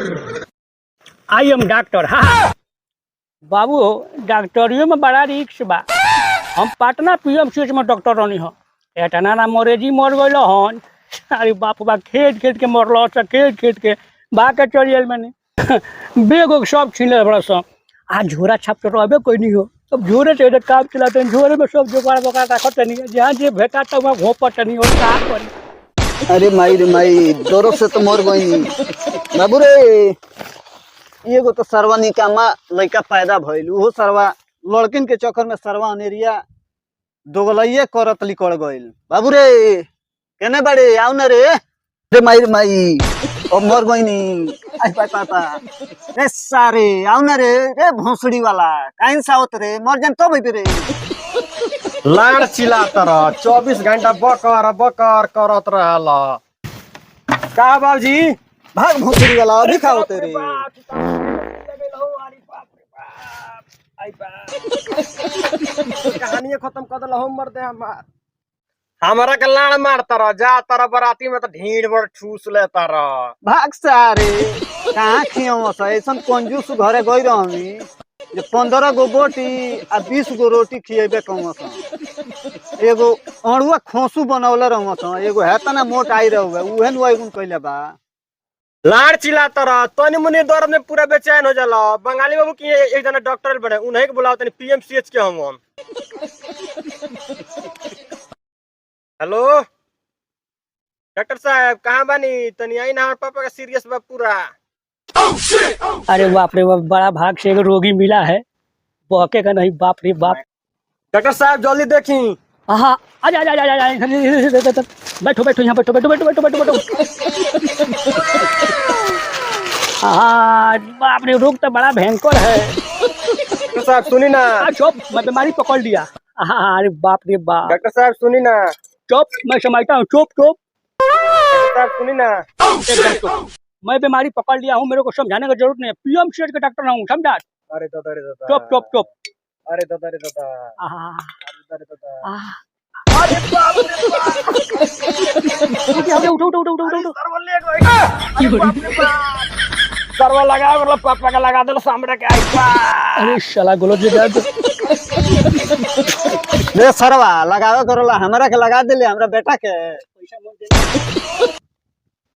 I am doctor. हाँ बाबू डॉक्टरियो में बड़ा रिक्स बा। हम पटना पीएमसीएच में डॉक्टर रहनी हो। एतना ना मरेजी मर गइल हन। अरे बाप बा खेत खेत के मरल खेत खेत के बा के चल आयल मैंने बेग सब छीन बड़ा सब। आज झोरा छाप तो अबे कोई नहीं हो। सब झोरे से काम चलाते हैं। झोरे में सब जुगाड़ बगाड़ रखत नहीं है। जहाँ जे भेटा वहाँ घोपट नहीं हो का करी। अरे माई रे माई जोरों से तो मर गई बाबू रे। एगो तो सरवा निकामा लड़का पैदा भइल उहो सरवा लड़किन के चक्कर में सरवा अनेरिया दोगलैये करत लिकड़ गइल। बाबू रे केने बड़े आउ न रे माई अब मर गई नी। आई पापा रे सारे आउ न रे भोसड़ी वाला काइन सावत रे मर जान तो भई रे। लाड़ चिल्लाता रह 24 घंटा बकर बकर करत रहला का बाबूजी। भाग भोसड़ी वाला अभी खाओ तेरे। कहानी खत्म कर दल हम मर दे हमारा के लाड़ मारता रह जा तारा बराती में तो ढीड़ बड़ ठूस लेता रह। भाग सारे कहाँ खियो ऐसा कंजूस घरे गई रही जे 15 गो बोटी आ 20 गो रोटी खिएबे कहूँ। एगो अड़ुआ खोसू बनौले रहूँ। एगो है ना मोट आई रहुए उहे नुन कैले बा। लाड़ चिल्लाता रह तनी मुनी दर्द में पूरा बेचैन हो जाला। बंगाली बाबू की एक जना डॉक्टर बने उन्हीं के बुलाओ तनी पीएमसीएच के हम। हेलो डॉक्टर साहब कहाँ बानी तनी आई ना पापा का सीरियस बा पूरा। अरे बाप रे बाप बड़ा भाग से एगो रोगी मिला है। बहके का नहीं बाप रे बाप। डॉक्टर साहब जल्दी देखी। हाँ आजा आजा आजा आजा बैठो बैठो यहाँ बैठो बैठो बैठो बैठो बैठो बैठो। हाँ बाप रे रोग तो बड़ा भयंकर है। डॉक्टर साहब सुनी ना। चुप मैं बीमारी पकड़ लिया। हाँ अरे बाप रे बाप। डॉक्टर साहब सुनी ना। चुप मैं समझता हूँ चुप चुप। डॉक्टर साहब सुनी ना। एकदम चुप। मैं बीमारी पकड़ लिया हूँ मेरे को समझाने की जरूरत नहीं है। पीएमसीएच का डॉक्टर हूँ समझा। अरे दादा चुप चुप चुप। अरे दादा अरे बाप रे बाप। उठो उठो उठो उठो उठो। सरवा लगा मतलब पापा का लगा दे सामने के। अरे शाला गोलो जी रे सरवा लगावे करोला हमरा के लगा देले हमरा बेटा के।